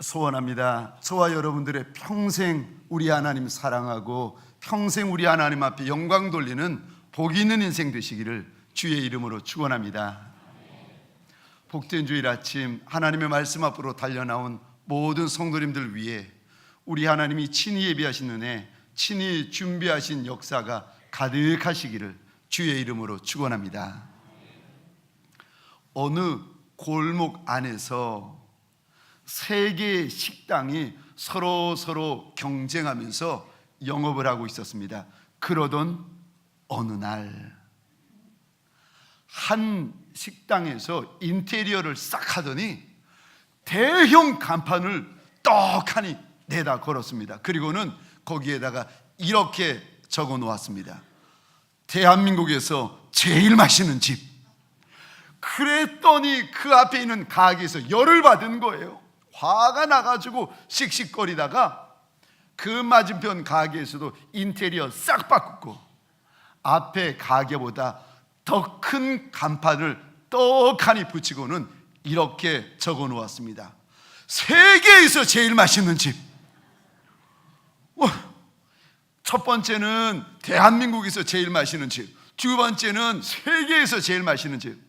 소원합니다. 저와 여러분들의 평생 우리 하나님 사랑하고 평생 우리 하나님 앞에 영광 돌리는 복 있는 인생 되시기를 주의 이름으로 축원합니다. 복된 주일 아침 하나님의 말씀 앞으로 달려나온 모든 성도님들 위해 우리 하나님이 친히 예비하신 은혜, 친히 준비하신 역사가 가득하시기를 주의 이름으로 축원합니다. 어느 골목 안에서 세 개의 식당이 서로 경쟁하면서 영업을 하고 있었습니다. 그러던 어느 날 한 식당에서 인테리어를 싹 하더니 대형 간판을 떡하니 내다 걸었습니다. 그리고는 거기에다가 이렇게 적어 놓았습니다. 대한민국에서 제일 맛있는 집. 그랬더니 그 앞에 있는 가게에서 열을 받은 거예요. 화가 나가지고 씩씩거리다가 그 맞은편 가게에서도 인테리어 싹 바꾸고 앞에 가게보다 더 큰 간판을 떡하니 붙이고는 이렇게 적어 놓았습니다. 세계에서 제일 맛있는 집. 첫 번째는 대한민국에서 제일 맛있는 집, 두 번째는 세계에서 제일 맛있는 집.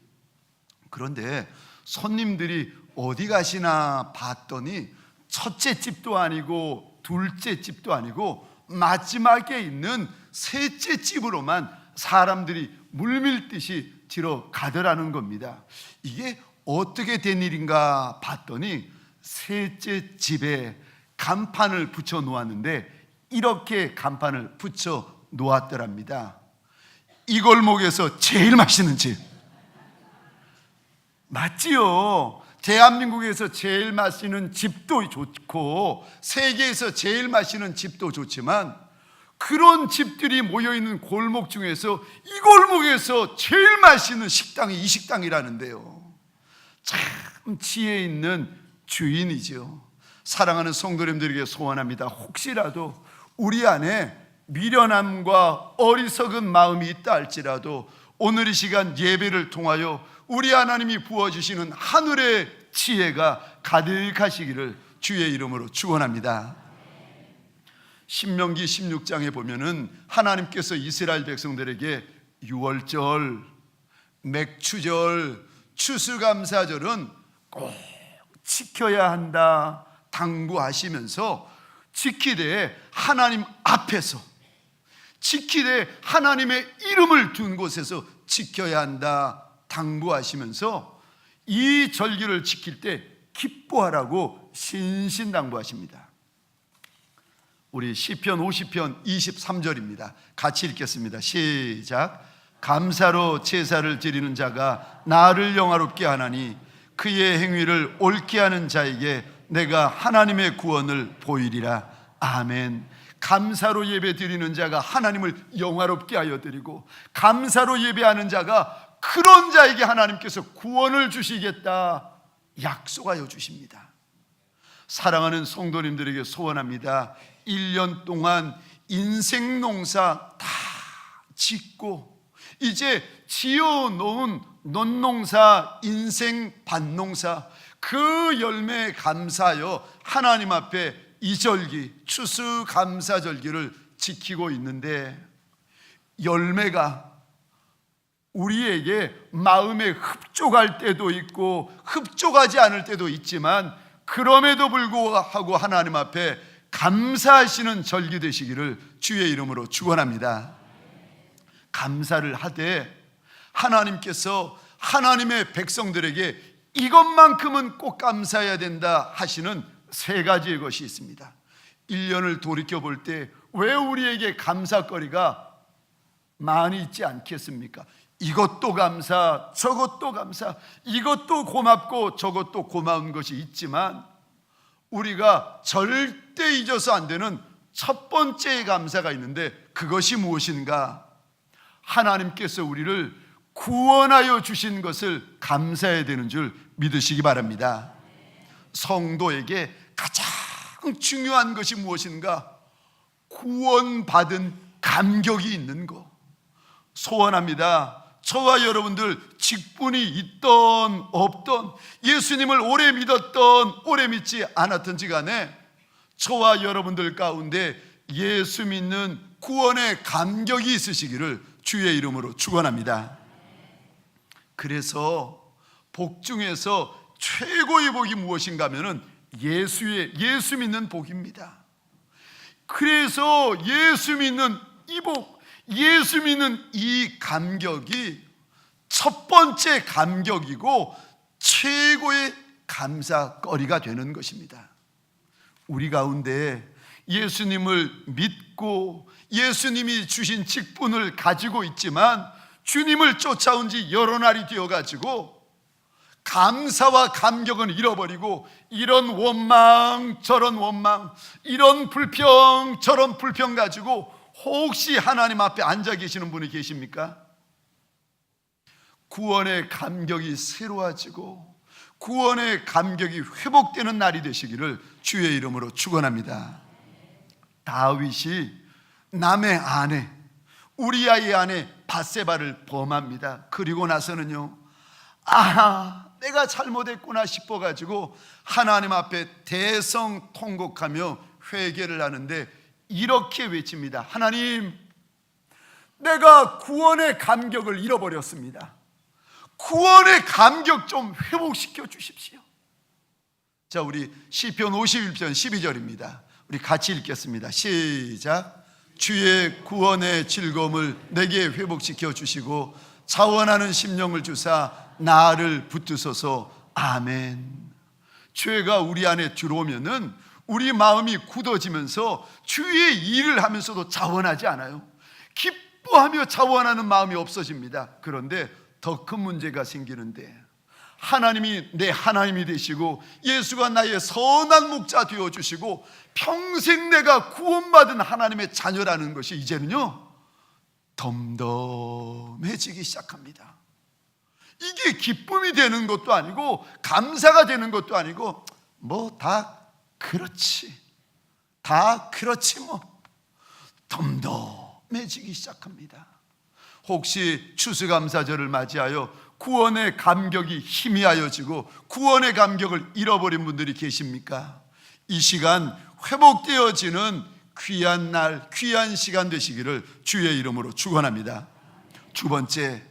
그런데 손님들이 어디 가시나 봤더니 첫째 집도 아니고 둘째 집도 아니고 마지막에 있는 셋째 집으로만 사람들이 물밀듯이 들어가더라는 겁니다. 이게 어떻게 된 일인가 봤더니 셋째 집에 간판을 붙여 놓았는데 이렇게 간판을 붙여 놓았더랍니다. 이 골목에서 제일 맛있는 집. 맞지요? 대한민국에서 제일 맛있는 집도 좋고 세계에서 제일 맛있는 집도 좋지만 그런 집들이 모여있는 골목 중에서 이 골목에서 제일 맛있는 식당이 이 식당이라는데요. 참 지혜 있는 주인이죠. 사랑하는 성도님들에게 소원합니다. 혹시라도 우리 안에 미련함과 어리석은 마음이 있다 할지라도 오늘 이 시간 예배를 통하여 우리 하나님이 부어주시는 하늘의 지혜가 가득하시기를 주의 이름으로 축원합니다. 신명기 16장에 보면은 하나님께서 이스라엘 백성들에게 유월절, 맥추절, 추수감사절은 꼭 지켜야 한다 당부하시면서 지키되 하나님 앞에서, 지키되 하나님의 이름을 둔 곳에서 지켜야 한다 당부하시면서 이 절기를 지킬 때 기뻐하라고 신신당부하십니다. 우리 시편 50편 23절입니다. 같이 읽겠습니다. 시작. 감사로 제사를 드리는 자가 나를 영화롭게 하나니 그의 행위를 옳게 하는 자에게 내가 하나님의 구원을 보이리라. 아멘. 감사로 예배 드리는 자가 하나님을 영화롭게 하여 드리고 감사로 예배하는 자가 그런 자에게 하나님께서 구원을 주시겠다 약속하여 주십니다. 사랑하는 성도님들에게 소원합니다. 1년 동안 인생 농사 다 짓고 이제 지어놓은 논농사, 인생 밭농사 그 열매에 감사하여 하나님 앞에 이 절기, 추수감사절기를 지키고 있는데 열매가 우리에게 마음에 흡족할 때도 있고 흡족하지 않을 때도 있지만 그럼에도 불구하고 하나님 앞에 감사하시는 절기 되시기를 주의 이름으로 축원합니다. 감사를 하되 하나님께서 하나님의 백성들에게 이것만큼은 꼭 감사해야 된다 하시는 세 가지의 것이 있습니다. 1년을 돌이켜 볼 때 왜 우리에게 감사거리가 많이 있지 않겠습니까? 이것도 감사, 저것도 감사, 이것도 고맙고 저것도 고마운 것이 있지만 우리가 절대 잊어서 안 되는 첫 번째의 감사가 있는데 그것이 무엇인가? 하나님께서 우리를 구원하여 주신 것을 감사해야 되는 줄 믿으시기 바랍니다. 성도에게 가장 중요한 것이 무엇인가? 구원받은 감격이 있는 것. 소원합니다. 저와 여러분들 직분이 있던 없던, 예수님을 오래 믿었던 오래 믿지 않았던지 간에 저와 여러분들 가운데 예수 믿는 구원의 감격이 있으시기를 주의 이름으로 축원합니다. 그래서 복 중에서 최고의 복이 무엇인가 하면은 예수 믿는 복입니다. 그래서 예수 믿는 이 복, 예수 믿는 이 감격이 첫 번째 감격이고 최고의 감사거리가 되는 것입니다. 우리 가운데 예수님을 믿고 예수님이 주신 직분을 가지고 있지만 주님을 쫓아온 지 여러 날이 되어가지고 감사와 감격은 잃어버리고 이런 원망 저런 원망, 이런 불평 저런 불평 가지고 혹시 하나님 앞에 앉아 계시는 분이 계십니까? 구원의 감격이 새로워지고 구원의 감격이 회복되는 날이 되시기를 주의 이름으로 축원합니다. 다윗이 남의 아내 우리아의 아내 밧세바를 범합니다. 그리고 나서는요, 내가 잘못했구나 싶어가지고 하나님 앞에 대성통곡하며 회개를 하는데 이렇게 외칩니다. 하나님, 내가 구원의 감격을 잃어버렸습니다. 구원의 감격 좀 회복시켜 주십시오. 자, 우리 시편 51편 12절입니다. 우리 같이 읽겠습니다. 시작. 주의 구원의 즐거움을 내게 회복시켜 주시고 자원하는 심령을 주사 나를 붙드소서. 아멘. 죄가 우리 안에 들어오면은 우리 마음이 굳어지면서 주의 일을 하면서도 자원하지 않아요. 기뻐하며 자원하는 마음이 없어집니다. 그런데 더 큰 문제가 생기는데, 하나님이 내 하나님이 되시고 예수가 나의 선한 목자 되어주시고 평생 내가 구원받은 하나님의 자녀라는 것이 이제는요 덤덤해지기 시작합니다. 이게 기쁨이 되는 것도 아니고 감사가 되는 것도 아니고 다 그렇지 뭐 덤덤해지기 시작합니다. 혹시 추수감사절을 맞이하여 구원의 감격이 희미하여지고 구원의 감격을 잃어버린 분들이 계십니까? 이 시간 회복되어지는 귀한 날, 귀한 시간 되시기를 주의 이름으로 축원합니다. 두 번째,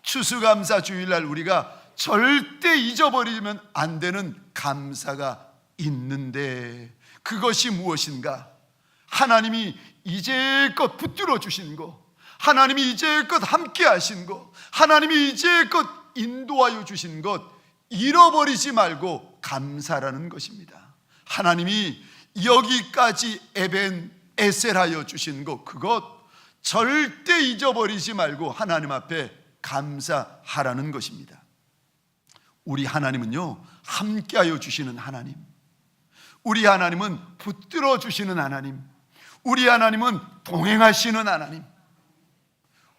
추수감사 주일날 우리가 절대 잊어버리면 안 되는 감사가 있는데 그것이 무엇인가? 하나님이 이제껏 붙들어 주신 거, 하나님이 이제껏 함께 하신 것, 하나님이 이제껏 인도하여 주신 것 잃어버리지 말고 감사라는 것입니다. 하나님이 여기까지 에벤에셀하여 주신 것, 그것 절대 잊어버리지 말고 하나님 앞에 감사하라는 것입니다. 우리 하나님은요 함께하여 주시는 하나님, 우리 하나님은 붙들어 주시는 하나님, 우리 하나님은 동행하시는 하나님,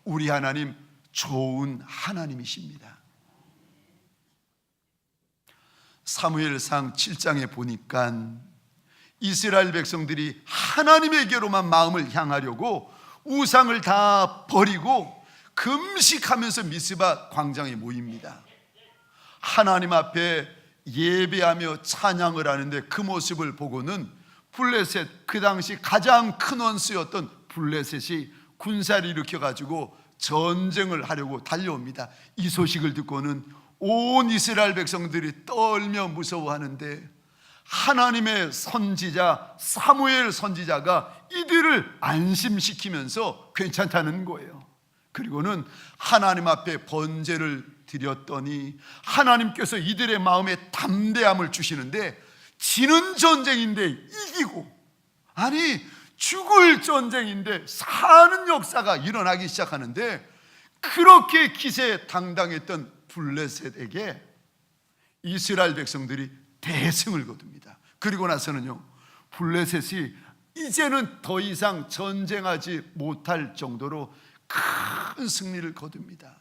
우리 하나님 좋은 하나님이십니다. 사무엘상 7장에 보니까 이스라엘 백성들이 하나님에게로만 마음을 향하려고 우상을 다 버리고 금식하면서 미스바 광장에 모입니다. 하나님 앞에 예배하며 찬양을 하는데 그 모습을 보고는 블레셋, 그 당시 가장 큰 원수였던 블레셋이 군사를 일으켜가지고 전쟁을 하려고 달려옵니다. 이 소식을 듣고는 온 이스라엘 백성들이 떨며 무서워하는데 하나님의 선지자 사무엘 선지자가 이들을 안심시키면서 괜찮다는 거예요. 그리고는 하나님 앞에 번제를 드렸더니 하나님께서 이들의 마음에 담대함을 주시는데, 지는 전쟁인데 이기고, 아니 죽을 전쟁인데 사는 역사가 일어나기 시작하는데, 그렇게 기세당당했던 블레셋에게 이스라엘 백성들이 대승을 거둡니다. 그리고 나서는요 블레셋이 이제는 더 이상 전쟁하지 못할 정도로 큰 승리를 거둡니다.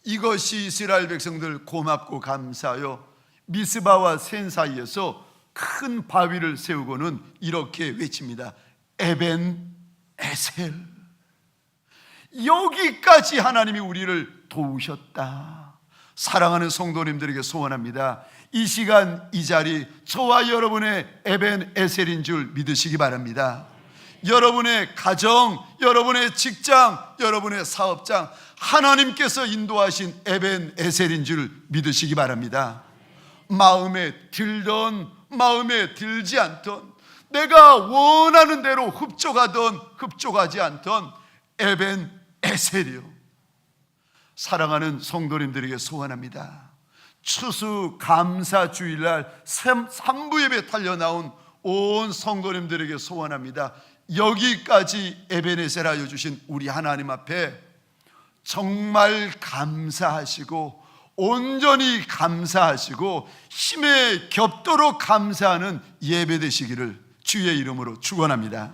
이것이 이스라엘 백성들 고맙고 감사하여 미스바와 센 사이에서 큰 바위를 세우고는 이렇게 외칩니다. 에벤 에셀. 여기까지 하나님이 우리를 도우셨다. 사랑하는 성도님들에게 소원합니다. 이 시간 이 자리 저와 여러분의 에벤에셀인 줄 믿으시기 바랍니다. 여러분의 가정, 여러분의 직장, 여러분의 사업장, 하나님께서 인도하신 에벤에셀인 줄 믿으시기 바랍니다. 마음에 들던 마음에 들지 않던, 내가 원하는 대로 흡족하던 흡족하지 않던 에벤에셀이요. 사랑하는 성도님들에게 소원합니다. 추수 감사 주일날 3부 예배 달려나온 온 성도님들에게 소원합니다. 여기까지 에벤에셀 하여 주신 우리 하나님 앞에 정말 감사하시고 온전히 감사하시고 힘에 겹도록 감사하는 예배 되시기를 주의 이름으로 축원합니다.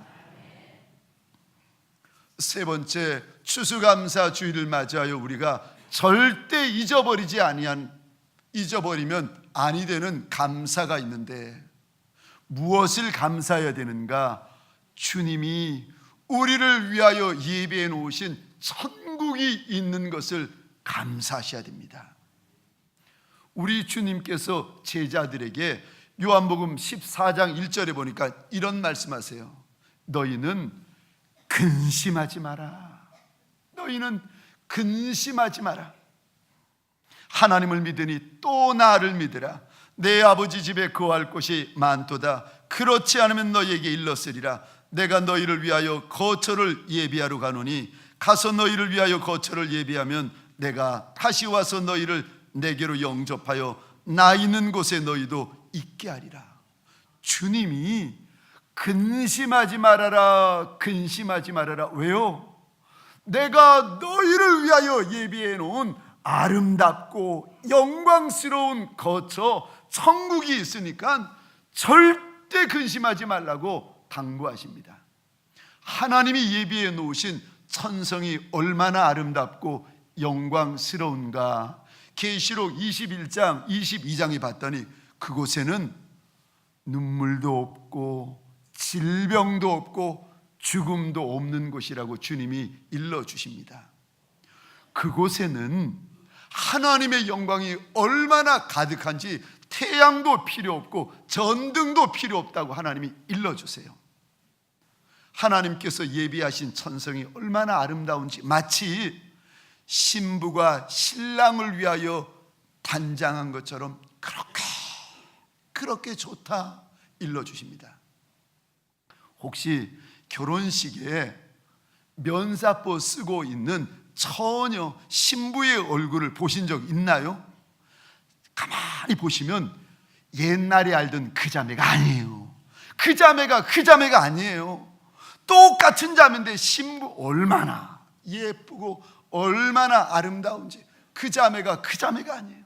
세 번째, 추수감사 주일을 맞이하여 우리가 절대 잊어버리면 아니 되는 감사가 있는데, 무엇을 감사해야 되는가? 주님이 우리를 위하여 예비해 놓으신 천국이 있는 것을 감사하셔야 됩니다. 우리 주님께서 제자들에게 요한복음 14장 1절에 보니까 이런 말씀하세요. 너희는 근심하지 마라. 너희는 근심하지 마라. 하나님을 믿으니 또 나를 믿으라. 내 아버지 집에 거할 곳이 많도다. 그렇지 않으면 너희에게 일렀으리라. 내가 너희를 위하여 거처를 예비하러 가노니 가서 너희를 위하여 거처를 예비하면 내가 다시 와서 너희를 내게로 영접하여 나 있는 곳에 너희도 있게 하리라. 주님이 근심하지 말아라, 근심하지 말아라. 왜요? 내가 너희를 위하여 예비해 놓은 아름답고 영광스러운 거처 천국이 있으니까 절대 근심하지 말라고 당부하십니다. 하나님이 예비해 놓으신 천성이 얼마나 아름답고 영광스러운가. 계시록 21장 22장에 봤더니 그곳에는 눈물도 없고 질병도 없고 죽음도 없는 곳이라고 주님이 일러주십니다. 그곳에는 하나님의 영광이 얼마나 가득한지 태양도 필요 없고 전등도 필요 없다고 하나님이 일러주세요. 하나님께서 예비하신 천성이 얼마나 아름다운지, 마치 신부가 신랑을 위하여 단장한 것처럼 그렇게 좋다 일러주십니다. 혹시 결혼식에 면사포 쓰고 있는 처녀 신부의 얼굴을 보신 적 있나요? 가만히 보시면 옛날에 알던 그 자매가 아니에요. 그 자매가 아니에요. 똑같은 자매인데 신부 얼마나 예쁘고 얼마나 아름다운지, 그 자매가 아니에요.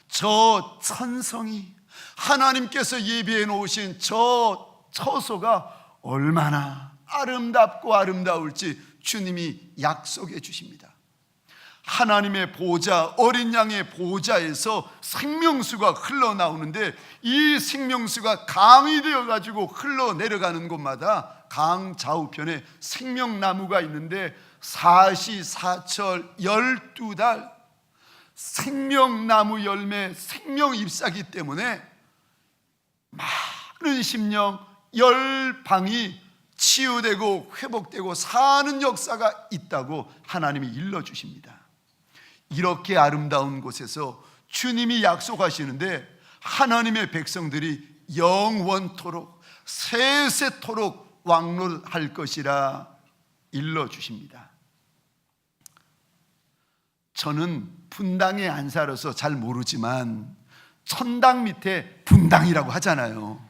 저 천성이, 하나님께서 예비해 놓으신 저 처소가 얼마나 아름답고 아름다울지 주님이 약속해 주십니다. 하나님의 보좌, 어린 양의 보좌에서 생명수가 흘러나오는데, 이 생명수가 강이 되어 가지고 흘러내려가는 곳마다 강 좌우편에 생명나무가 있는데 사시사철 12달 생명나무 열매, 생명잎사기 때문에 많은 심령, 열방이 치유되고 회복되고 사는 역사가 있다고 하나님이 일러주십니다. 이렇게 아름다운 곳에서 주님이 약속하시는데 하나님의 백성들이 영원토록 세세토록 왕노할 것이라 일러주십니다. 저는 분당에 안 살아서 잘 모르지만 천당 밑에 분당이라고 하잖아요.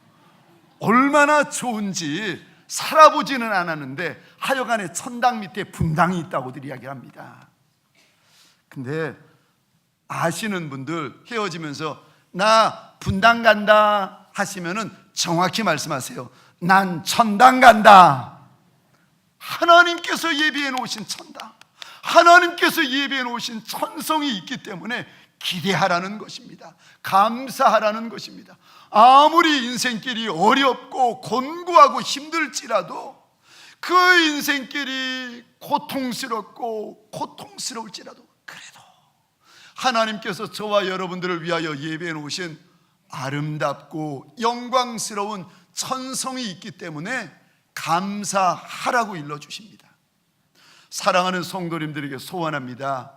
얼마나 좋은지 살아보지는 않았는데 하여간에 천당 밑에 분당이 있다고들 이야기합니다. 근데 아시는 분들 헤어지면서 나 분당 간다 하시면은 정확히 말씀하세요. 난 천당 간다. 하나님께서 예비해 놓으신 천당, 하나님께서 예비해 놓으신 천성이 있기 때문에 기대하라는 것입니다. 감사하라는 것입니다. 아무리 인생길이 어렵고 곤고하고 힘들지라도, 그 인생길이 고통스럽고 고통스러울지라도 그래도 하나님께서 저와 여러분들을 위하여 예배해 놓으신 아름답고 영광스러운 천성이 있기 때문에 감사하라고 일러주십니다. 사랑하는 성도님들에게 소원합니다.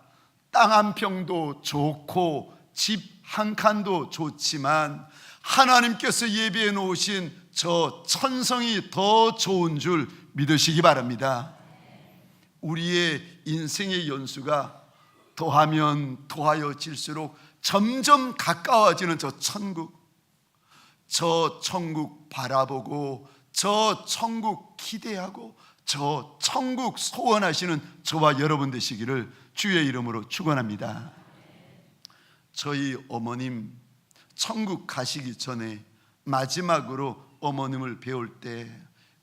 땅 한 평도 좋고 집 한 칸도 좋지만 하나님께서 예비해 놓으신 저 천성이 더 좋은 줄 믿으시기 바랍니다. 우리의 인생의 연수가 더하면 더하여질수록 점점 가까워지는 저 천국 바라보고 저 천국 기대하고 저 천국 소원하시는 저와 여러분 되시기를 주의 이름으로 축원합니다. 저희 어머님 천국 가시기 전에 마지막으로 어머님을 배울 때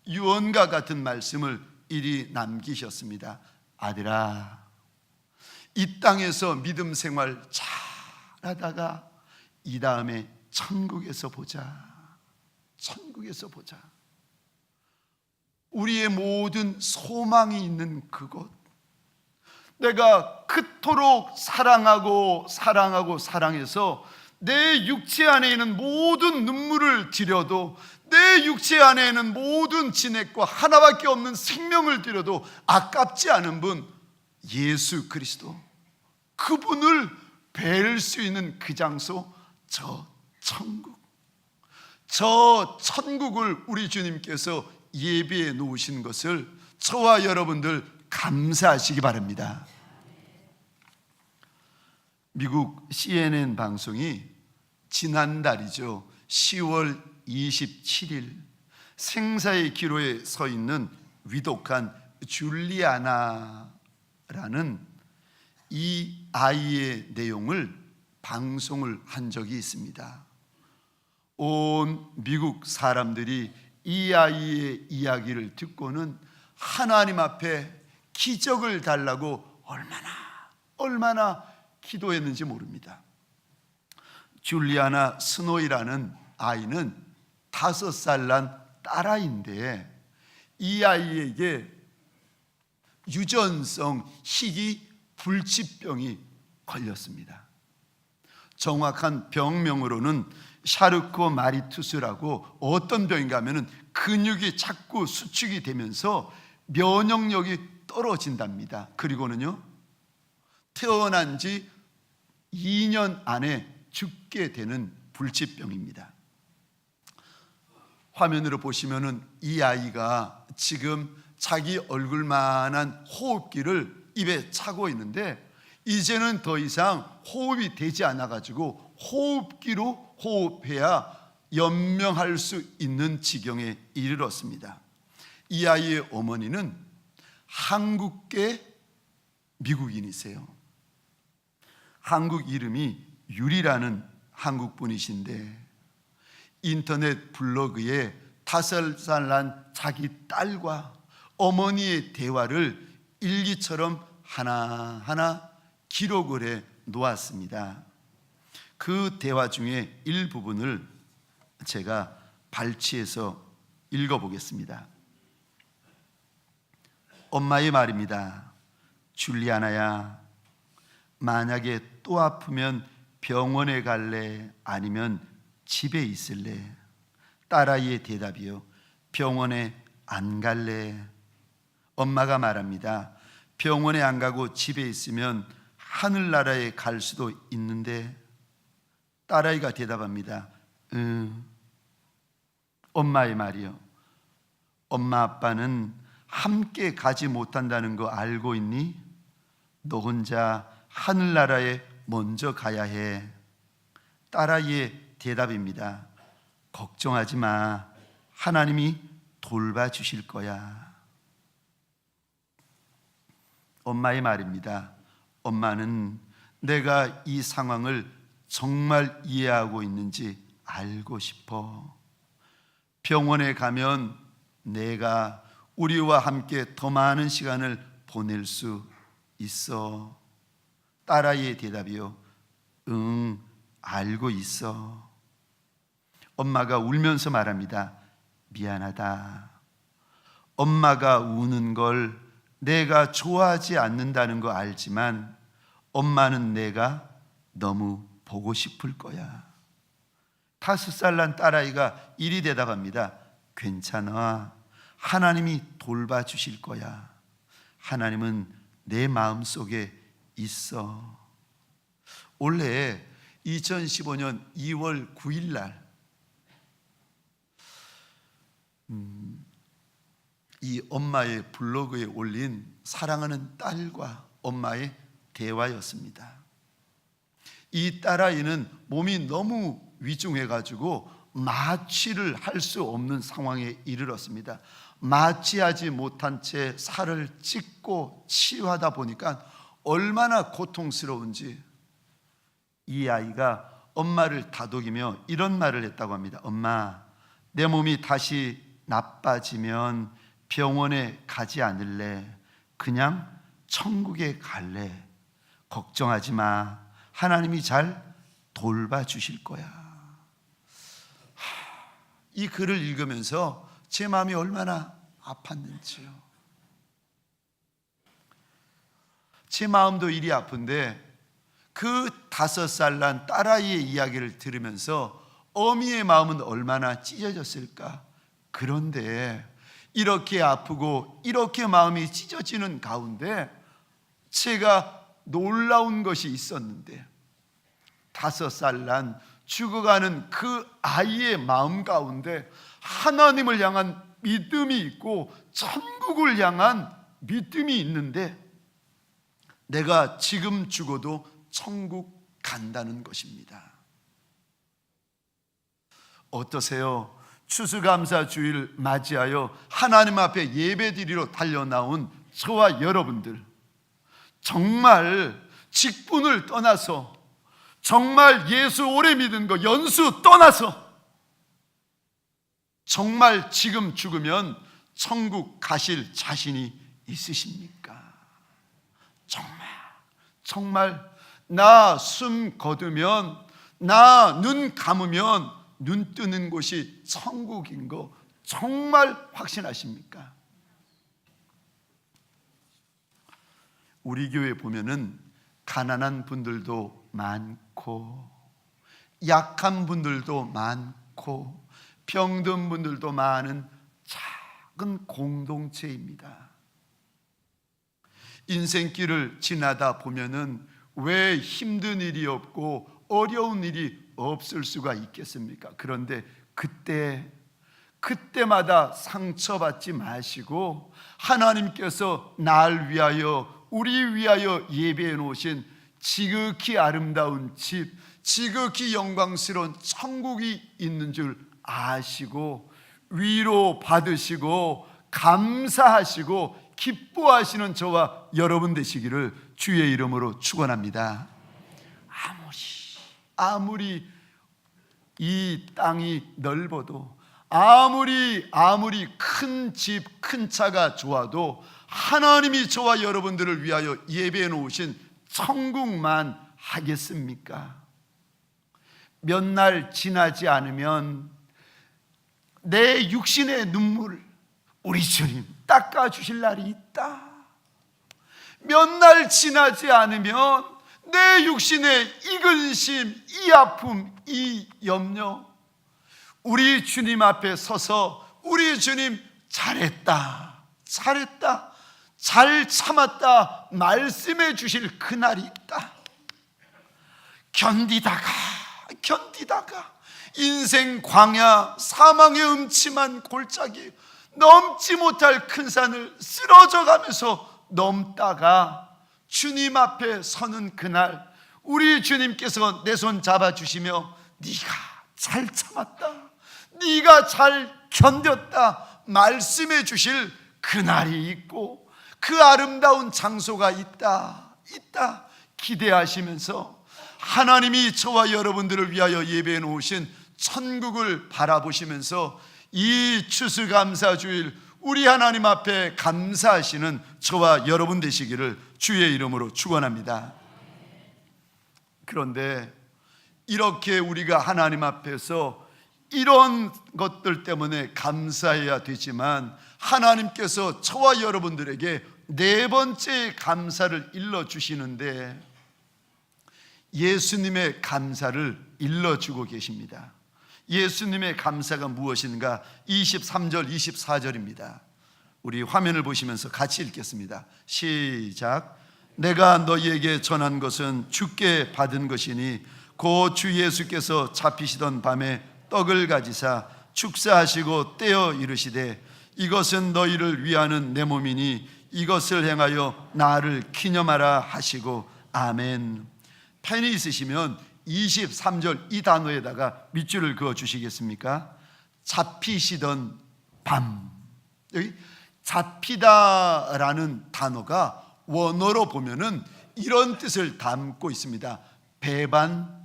유언과 같은 말씀을 이리 남기셨습니다. 아들아, 이 땅에서 믿음 생활 잘하다가 이 다음에 천국에서 보자. 천국에서 보자. 우리의 모든 소망이 있는 그곳, 내가 그토록 사랑해서 내 육체 안에 있는 모든 눈물을 들여도, 내 육체 안에 있는 모든 진액과 하나밖에 없는 생명을 들여도 아깝지 않은 분, 예수 그리스도, 그분을 뵐 수 있는 그 장소, 저 천국을 우리 주님께서 예비해 놓으신 것을 저와 여러분들 감사하시기 바랍니다. 미국 CNN 방송이 지난달이죠, 10월 27일 생사의 기로에 서 있는 위독한 줄리아나라는 이 아이의 내용을 방송을 한 적이 있습니다. 온 미국 사람들이 이 아이의 이야기를 듣고는 하나님 앞에 기적을 달라고 얼마나 기도했는지 모릅니다. 줄리아나 스노이라는 아이는 5살 난 딸아이인데 이 아이에게 유전성 희귀 불치병이 걸렸습니다. 정확한 병명으로는 샤르코 마리투스라고, 어떤 병인가 하면은 근육이 자꾸 수축이 되면서 면역력이 떨어진답니다. 그리고는요, 태어난 지 2년 안에 죽게 되는 불치병입니다. 화면으로 보시면은 이 아이가 지금 자기 얼굴만한 호흡기를 입에 차고 있는데 이제는 더 이상 호흡이 되지 않아 가지고 호흡기로 호흡해야 연명할 수 있는 지경에 이르렀습니다. 이 아이의 어머니는 한국계 미국인이세요. 한국 이름이 유리라는 한국 분이신데 인터넷 블로그에 5살 난 자기 딸과 어머니의 대화를 일기처럼 하나하나 기록을 해 놓았습니다. 그 대화 중에 일부분을 제가 발췌해서 읽어보겠습니다. 엄마의 말입니다. 줄리아나야, 만약에 또 아프면 병원에 갈래? 아니면 집에 있을래? 딸아이의 대답이요, 병원에 안 갈래. 엄마가 말합니다. 병원에 안 가고 집에 있으면 하늘나라에 갈 수도 있는데. 딸아이가 대답합니다. 엄마의 말이요, 엄마 아빠는 함께 가지 못한다는 거 알고 있니? 너 혼자 하늘나라에 먼저 가야 해. 딸아이의 대답입니다. 걱정하지 마. 하나님이 돌봐주실 거야. 엄마의 말입니다. 엄마는 내가 이 상황을 정말 이해하고 있는지 알고 싶어. 병원에 가면 내가 우리와 함께 더 많은 시간을 보낼 수 있어. 딸아이의 대답이요, 응, 알고 있어. 엄마가 울면서 말합니다. 미안하다. 엄마가 우는 걸 내가 좋아하지 않는다는 거 알지만 엄마는 내가 너무 보고 싶을 거야. 5살 난 딸아이가 이리 대답합니다. 괜찮아. 하나님이 돌봐주실 거야. 하나님은 내 마음속에 있어. 올해 2015년 2월 9일 날 이 엄마의 블로그에 올린 사랑하는 딸과 엄마의 대화였습니다. 이 딸아이는 몸이 너무 위중해가지고 마취를 할 수 없는 상황에 이르렀습니다. 마취하지 못한 채 살을 찢고 치유하다 보니까 얼마나 고통스러운지 이 아이가 엄마를 다독이며 이런 말을 했다고 합니다. 엄마, 내 몸이 다시 나빠지면 병원에 가지 않을래. 그냥 천국에 갈래. 걱정하지 마. 하나님이 잘 돌봐주실 거야. 이 글을 읽으면서 제 마음이 얼마나 아팠는지요. 제 마음도 이리 아픈데 그 5살 난 딸아이의 이야기를 들으면서 어미의 마음은 얼마나 찢어졌을까. 그런데 이렇게 아프고 이렇게 마음이 찢어지는 가운데 제가 놀라운 것이 있었는데 5살 난 죽어가는 그 아이의 마음 가운데 하나님을 향한 믿음이 있고 천국을 향한 믿음이 있는데 내가 지금 죽어도 천국 간다는 것입니다. 어떠세요? 추수감사 주일 맞이하여 하나님 앞에 예배드리러 달려나온 저와 여러분들, 정말 직분을 떠나서, 정말 예수 오래 믿은 거 연수 떠나서 정말 지금 죽으면 천국 가실 자신이 있으십니까? 정말 나 숨 거두면, 나 눈 감으면 눈 뜨는 곳이 천국인 거 정말 확신하십니까? 우리 교회 보면은 가난한 분들도 많고 약한 분들도 많고 병든 분들도 많은 작은 공동체입니다. 인생길을 지나다 보면은 왜 힘든 일이 없고 어려운 일이 없을 수가 있겠습니까? 그런데 그때마다 상처받지 마시고 하나님께서 날 위하여, 우리 위하여 예배해 놓으신 지극히 아름다운 집, 지극히 영광스러운 천국이 있는 줄 아시고 위로 받으시고 감사하시고 기뻐하시는 저와 여러분 되시기를 주의 이름으로 축원합니다. 아무리 이 땅이 넓어도, 아무리 큰 집, 큰 차가 좋아도 하나님이 저와 여러분들을 위하여 예배해 놓으신 천국만 하겠습니까? 몇 날 지나지 않으면 내 육신의 눈물 우리 주님 닦아주실 날이 있다. 몇 날 지나지 않으면 내 육신의 이 근심, 이 아픔, 이 염려, 우리 주님 앞에 서서 우리 주님 잘했다, 잘 참았다 말씀해 주실 그날이 있다. 견디다가 인생 광야, 사망의 음침한 골짜기, 넘지 못할 큰 산을 쓰러져 가면서 넘다가 주님 앞에 서는 그날 우리 주님께서 내 손 잡아주시며 네가 잘 참았다, 네가 잘 견뎠다 말씀해 주실 그날이 있고 그 아름다운 장소가 있다 기대하시면서 하나님이 저와 여러분들을 위하여 예배해 놓으신 천국을 바라보시면서 이 추수감사주일 우리 하나님 앞에 감사하시는 저와 여러분 되시기를 주의 이름으로 축원합니다. 그런데 이렇게 우리가 하나님 앞에서 이런 것들 때문에 감사해야 되지만 하나님께서 저와 여러분들에게 네 번째 감사를 일러 주시는데 예수님의 감사를 일러주고 계십니다. 예수님의 감사가 무엇인가? 23절 24절입니다. 우리 화면을 보시면서 같이 읽겠습니다. 시작. 내가 너희에게 전한 것은 주께 받은 것이니 곧 주 예수께서 잡히시던 밤에 떡을 가지사 축사하시고 떼어 이르시되 이것은 너희를 위하는 내 몸이니 이것을 행하여 나를 기념하라 하시고 아멘. 펜이 있으시면 23절 이 단어에다가 밑줄을 그어 주시겠습니까? 잡히시던 밤. 여기 잡히다라는 단어가 원어로 보면은 이런 뜻을 담고 있습니다. 배반당하다.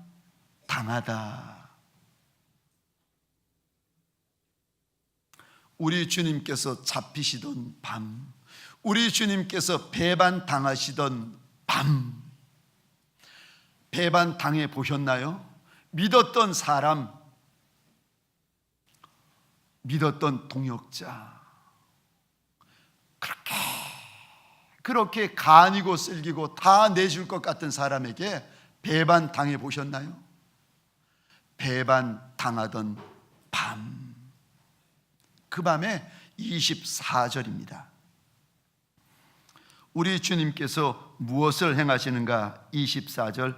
우리 주님께서 잡히시던 밤, 우리 주님께서 배반당하시던 밤, 배반당해 보셨나요? 믿었던 사람, 믿었던 동역자, 그렇게 간이고 쓸기고 다 내줄 것 같은 사람에게 배반당해 보셨나요? 배반당하던 밤. 그 밤에 24절입니다. 우리 주님께서 무엇을 행하시는가? 24절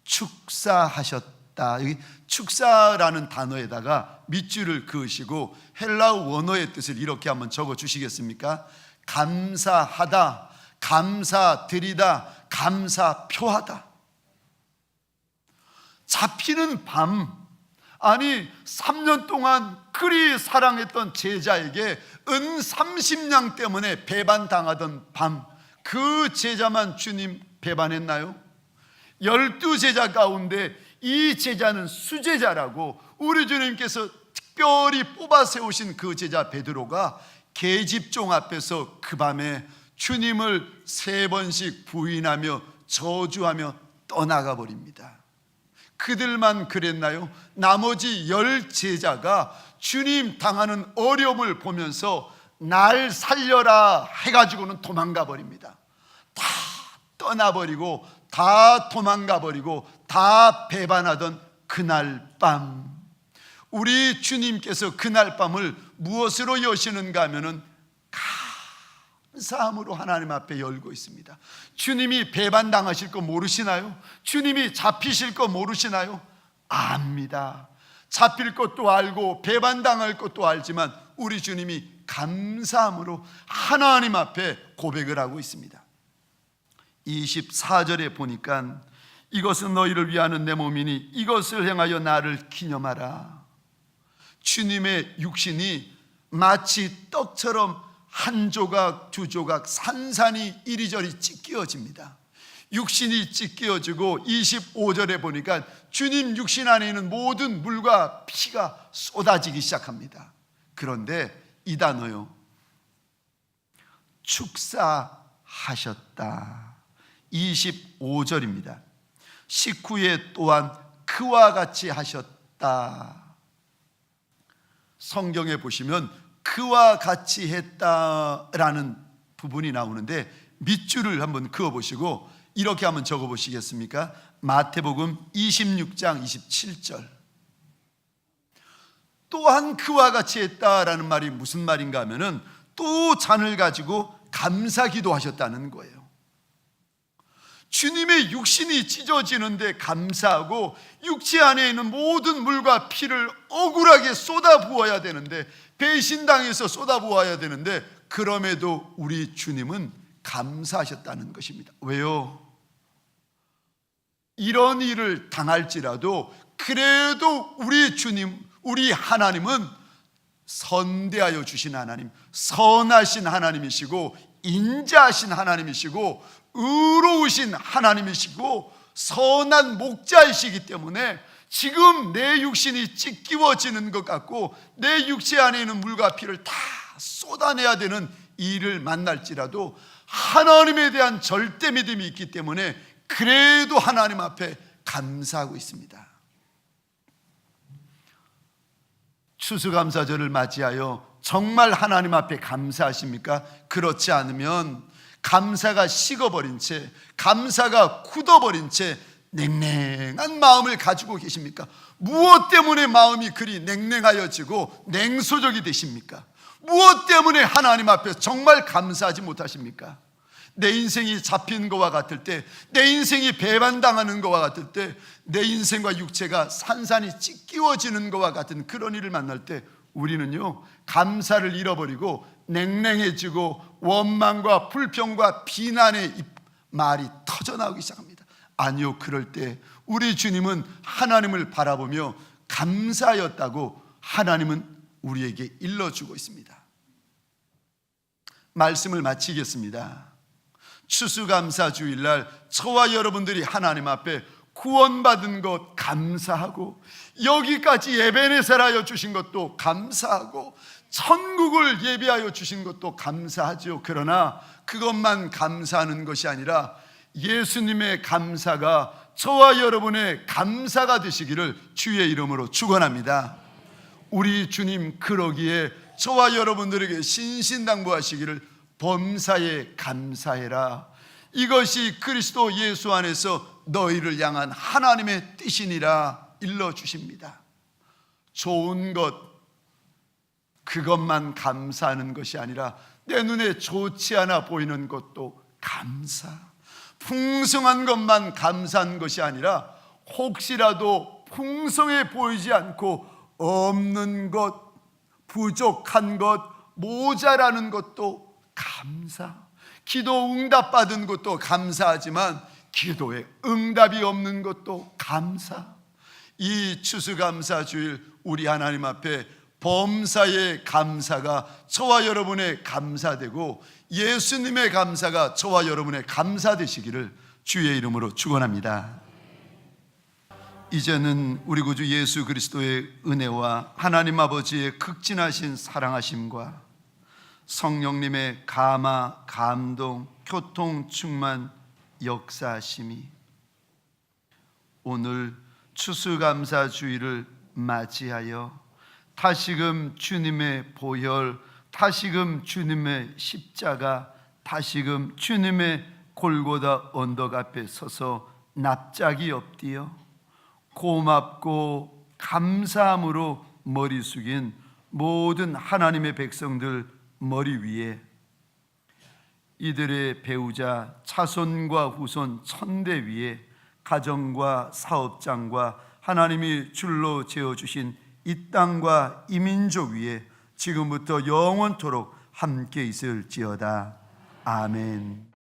축사하셨다. 여기 축사라는 단어에다가 밑줄을 그으시고 헬라어 원어의 뜻을 이렇게 한번 적어 주시겠습니까? 감사하다, 감사드리다, 감사표하다. 잡히는 밤, 아니 3년 동안 그리 사랑했던 제자에게 은 30냥 때문에 배반당하던 밤, 그 제자만 주님 배반했나요? 12제자 가운데 이 제자는 수제자라고 우리 주님께서 특별히 뽑아 세우신 그 제자 베드로가 계집종 앞에서 그 밤에 주님을 3번씩 부인하며 저주하며 떠나가 버립니다. 그들만 그랬나요? 나머지 10제자가 주님 당하는 어려움을 보면서 날 살려라 해가지고는 도망가 버립니다. 다 떠나버리고 다 도망가 버리고 다 배반하던 그날 밤, 우리 주님께서 그날 밤을 무엇으로 여시는가 하면은 감사함으로 하나님 앞에 열고 있습니다. 주님이 배반당하실 거 모르시나요? 주님이 잡히실 거 모르시나요? 압니다. 잡힐 것도 알고 배반당할 것도 알지만 우리 주님이 감사함으로 하나님 앞에 고백을 하고 있습니다. 24절에 보니까 이것은 너희를 위하는 내 몸이니 이것을 행하여 나를 기념하라. 주님의 육신이 마치 떡처럼 한 조각 두 조각 산산이 이리저리 찢겨집니다. 육신이 찢겨지고 25절에 보니까 주님 육신 안에 있는 모든 물과 피가 쏟아지기 시작합니다. 그런데 이 단어요, 축사하셨다. 25절입니다. 식후에 또한 그와 같이 하셨다. 성경에 보시면 그와 같이 했다라는 부분이 나오는데 밑줄을 한번 그어보시고 이렇게 한번 적어보시겠습니까? 마태복음 26장 27절. 또한 그와 같이 했다라는 말이 무슨 말인가 하면은 또 잔을 가지고 감사기도 하셨다는 거예요. 주님의 육신이 찢어지는데 감사하고 육체 안에 있는 모든 물과 피를 억울하게 쏟아부어야 되는데, 배신당해서 쏟아부어야 되는데, 그럼에도 우리 주님은 감사하셨다는 것입니다. 왜요? 이런 일을 당할지라도 그래도 우리 주님, 우리 하나님은 선대하여 주신 하나님, 선하신 하나님이시고 인자하신 하나님이시고 의로우신 하나님이시고 선한 목자이시기 때문에 지금 내 육신이 찢기워지는 것 같고 내 육체 안에 있는 물과 피를 다 쏟아내야 되는 일을 만날지라도 하나님에 대한 절대 믿음이 있기 때문에 그래도 하나님 앞에 감사하고 있습니다. 추수감사절을 맞이하여 정말 하나님 앞에 감사하십니까? 그렇지 않으면 감사가 식어버린 채, 감사가 굳어버린 채 냉랭한 마음을 가지고 계십니까? 무엇 때문에 마음이 그리 냉랭하여지고 냉소적이 되십니까? 무엇 때문에 하나님 앞에 정말 감사하지 못하십니까? 내 인생이 잡힌 것과 같을 때, 내 인생이 배반당하는 것과 같을 때, 내 인생과 육체가 산산이 찢기워지는 것과 같은 그런 일을 만날 때 우리는요, 감사를 잃어버리고 냉랭해지고 원망과 불평과 비난의 말이 터져나오기 시작합니다. 아니요, 그럴 때 우리 주님은 하나님을 바라보며 감사하였다고 하나님은 우리에게 일러주고 있습니다. 말씀을 마치겠습니다. 추수감사주일날 저와 여러분들이 하나님 앞에 구원받은 것 감사하고, 여기까지 에베네셀하여 주신 것도 감사하고, 천국을 예비하여 주신 것도 감사하죠. 그러나 그것만 감사하는 것이 아니라 예수님의 감사가 저와 여러분의 감사가 되시기를 주의 이름으로 축원합니다. 우리 주님 그러기에 저와 여러분들에게 신신당부하시기를 범사에 감사해라. 이것이 그리스도 예수 안에서 너희를 향한 하나님의 뜻이니라 일러주십니다. 좋은 것, 그것만 감사하는 것이 아니라 내 눈에 좋지 않아 보이는 것도 감사, 풍성한 것만 감사한 것이 아니라 혹시라도 풍성해 보이지 않고 없는 것, 부족한 것, 모자라는 것도 감사, 기도 응답받은 것도 감사하지만 기도에 응답이 없는 것도 감사. 이 추수감사주일 우리 하나님 앞에 범사의 감사가 저와 여러분의 감사되고 예수님의 감사가 저와 여러분의 감사되시기를 주의 이름으로 축원합니다. 이제는 우리 구주 예수 그리스도의 은혜와 하나님 아버지의 극진하신 사랑하심과 성령님의 감화, 감동, 교통, 충만, 역사하심이 오늘 추수감사주일을 맞이하여 다시금 주님의 보혈, 다시금 주님의 십자가, 다시금 주님의 골고다 언덕 앞에 서서 납작이 엎드려 고맙고 감사함으로 머리 숙인 모든 하나님의 백성들 머리 위에 이들의 배우자 차손과 후손 천대 위에 가정과 사업장과 하나님이 줄로 재어주신 이 땅과 이 민족 위에 지금부터 영원토록 함께 있을지어다. 아멘.